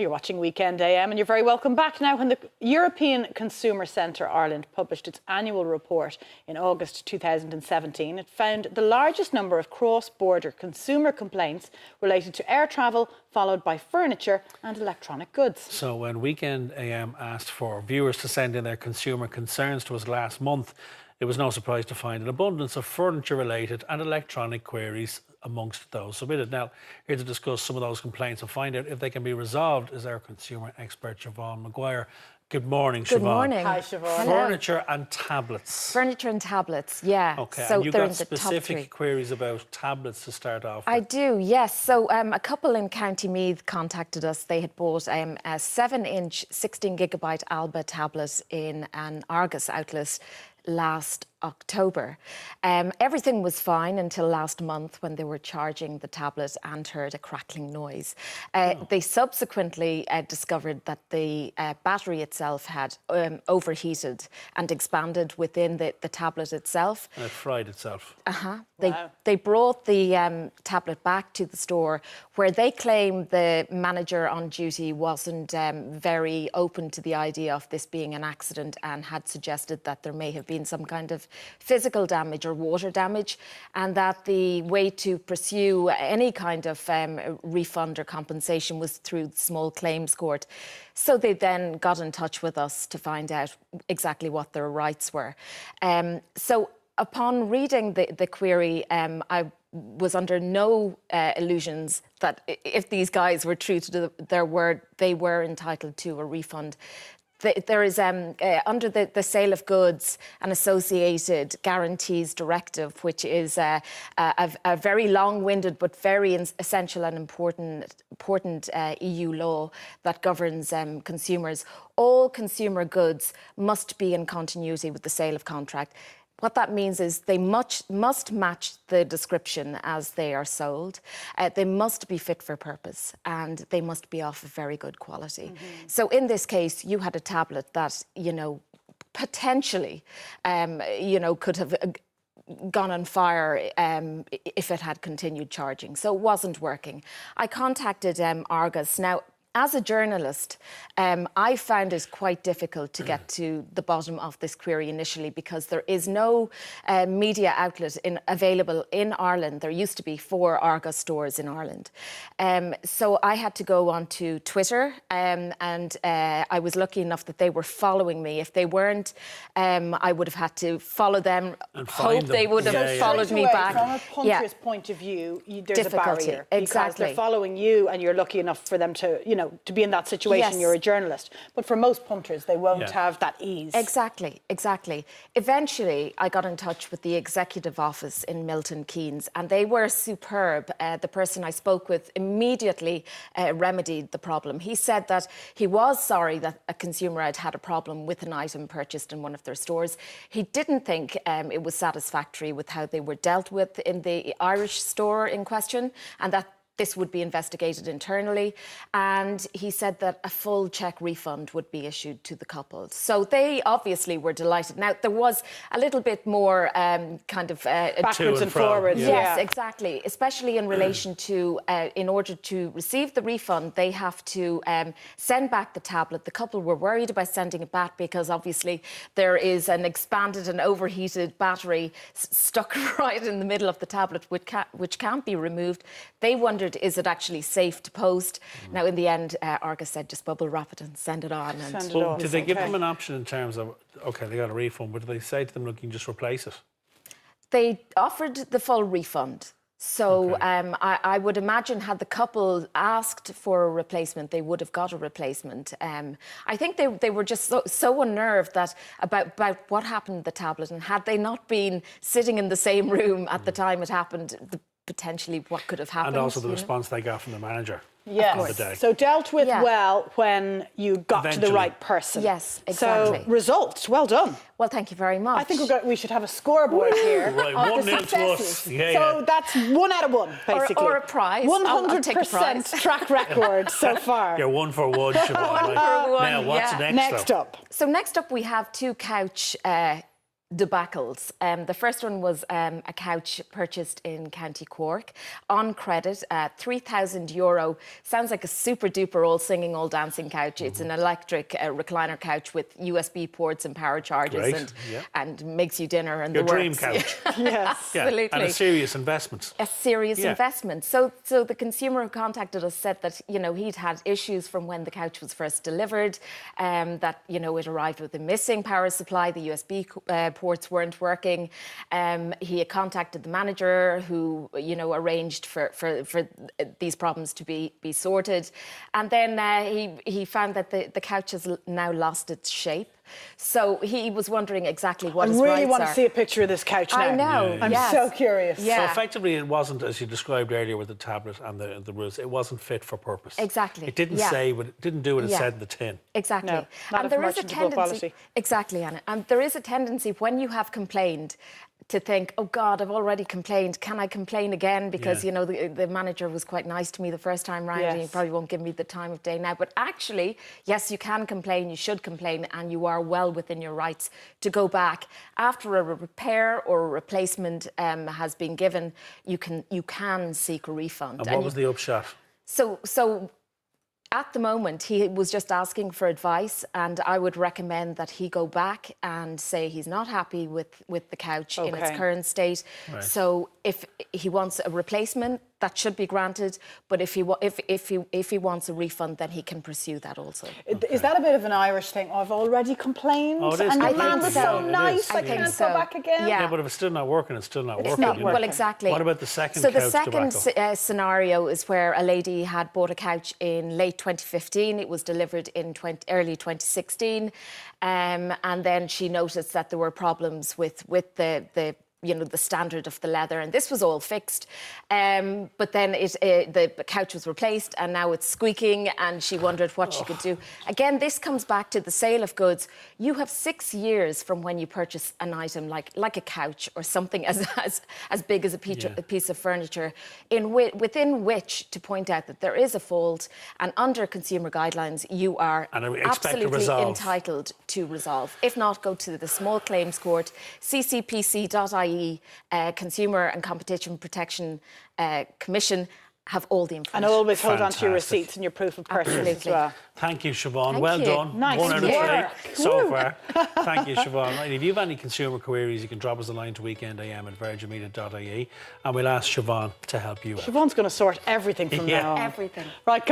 You're watching Weekend AM and you're very welcome back. Now, when the European Consumer Centre Ireland published its annual report in August 2017, it found the largest number of cross-border consumer complaints related to air travel, followed by furniture and electronic goods. So when Weekend AM asked for viewers to send in their consumer concerns to us last month, it was no surprise to find an abundance of furniture-related and electronic queries amongst those submitted. Now, here to discuss some of those complaints and find out if they can be resolved is our consumer expert, Siobhan Maguire. Good morning, Siobhan. Good morning. Hi, Siobhan. Furniture and tablets. Furniture and tablets, yeah. Okay, so and you've they're got in the top specific three. queries about tablets to start off with. I do, yes. So a couple in County Meath contacted us. They had bought a 7-inch, 16-gigabyte Alba tablet in an Argos outlet last October. Everything was fine until last month when they were charging the tablet and heard a crackling noise. They subsequently discovered that the battery itself had overheated and expanded within the tablet itself. And it fried itself. They brought the tablet back to the store, where they claim the manager on duty wasn't very open to the idea of this being an accident and had suggested that there may have been some kind of physical damage or water damage, and that the way to pursue any kind of refund or compensation was through the small claims court. So they then got in touch with us to find out exactly what their rights were. So upon reading the query, I was under no illusions that if these guys were true to their word, they were entitled to a refund. There is, under the Sale of Goods and Associated Guarantees Directive, which is a very long-winded but very essential and important EU law that governs consumers. All consumer goods must be in continuity with the sale of contract. What that means is they must match the description as they are sold. They must be fit for purpose and they must be of very good quality. Mm-hmm. So in this case, you had a tablet that, potentially, could have gone on fire if it had continued charging. So it wasn't working. I contacted Argos. Now, as a journalist, I found it quite difficult to get to the bottom of this query initially, because there is no media outlet available in Ireland. There used to be 4 Argos stores in Ireland. So I had to go onto Twitter, and I was lucky enough that they were following me. If they weren't, I would have had to follow them, and hope they would have followed me back. From a punter's point of view, there's difficulty. a barrier. Because they're following you and you're lucky enough for them to, to be in that situation. Yes. You're a journalist. But for most punters, they won't have that ease. Exactly. Eventually, I got in touch with the executive office in Milton Keynes, and they were superb. The person I spoke with immediately remedied the problem. He said that he was sorry that a consumer had had a problem with an item purchased in one of their stores. He didn't think it was satisfactory with how they were dealt with in the Irish store in question, and that this would be investigated internally, and he said that a full cheque refund would be issued to the couple. So they obviously were delighted. Now, there was a little bit more backwards and forwards. Yeah. Yes, exactly, especially in relation to, in order to receive the refund, they have to send back the tablet. The couple were worried about sending it back because obviously there is an expanded and overheated battery stuck right in the middle of the tablet, which can't be removed. They wondered, is it actually safe to post? Now, in the end, Argos said just bubble wrap it and send it on. Did they give them an option in terms of, OK, they got a refund, but did they say to them, look, you can just replace it? They offered the full refund. So I would imagine had the couple asked for a replacement, they would have got a replacement. I think they were just so unnerved that about what happened to the tablet, and had they not been sitting in the same room at the time it happened, potentially what could have happened. And also the response they got from the manager. Yes. So dealt with well when you got to the right person. Yes, exactly. So results, well done. Well, thank you very much. I think we should have a scoreboard here. Right, 1-0 to us. So that's 1 out of 1, basically. Or a prize. 100% track record so far. You're 1 for 1, Siobhan. Now, what's next up? So next up we have 2 couch debacles. The first one was a couch purchased in County Cork on credit, €3,000. Sounds like a super duper all singing, all dancing couch. It's an electric recliner couch with USB ports and power chargers. Great, and makes you dinner and Your the dream works. couch. Yes. Yeah, Absolutely. and a serious investment. A serious investment. So the consumer who contacted us said that, you know, he'd had issues from when the couch was first delivered, that, you know, it arrived with a missing power supply, the USB ports weren't working. He had contacted the manager who, you know, arranged for these problems to be sorted. And then he found that the couch has now lost its shape. So he was wondering exactly what his rights are. I really want to see a picture of this couch now. I know. I'm yes. so curious. Yeah. So effectively, it wasn't, as you described earlier with the tablet and the rules, it wasn't fit for purpose. Exactly. It didn't say, but it didn't do what it said in the tin. Exactly. No, not and of there is a merchantable tendency. quality. Exactly, Anna. And there is a tendency when you have complained to think, oh God, I've already complained. Can I complain again? Because, you know, the manager was quite nice to me the first time round and he probably won't give me the time of day now. But actually, yes, you can complain, you should complain, and you are well within your rights to go back. After a repair or a replacement has been given, you can seek a refund. And what was the upshot? So at the moment, he was just asking for advice, and I would recommend that he go back and say he's not happy with the couch in its current state. Right. So if he wants a replacement, that should be granted. But if he wants a refund, then he can pursue that also. Is that a bit of an Irish thing? Oh, I've already complained, Oh, it is and the completely, man was so nice, I I think can't so. go back again. Yeah. Yeah, but if it's still not working, it's still not It's working. not, you know? well, exactly. What about the second So couch the second debacle? scenario is where a lady had bought a couch in late 2015. It was delivered in early 2016. And then she noticed that there were problems with the you know, the standard of the leather, and this was all fixed. But then the couch was replaced, and now it's squeaking, and she wondered what she could do. Again, this comes back to the sale of goods. You have 6 years from when you purchase an item like a couch or something as big as a piece of furniture, within which to point out that there is a fault, and under consumer guidelines, you are absolutely entitled to resolve. If not, go to the Small Claims Court, ccpc.ie. Consumer and Competition Protection Commission have all the information. And always hold on to your Fantastic. receipts and your proof of purchase as Absolutely. well. Thank you, Siobhan. Thank Well you. done. Nice 1 out of work. 3 so far. Thank you, Siobhan. Right, if you have any consumer queries, you can drop us a line to weekendam@virginmedia.ie, and we'll ask Siobhan to help you out. Siobhan's going to sort everything from now on. Everything. Right.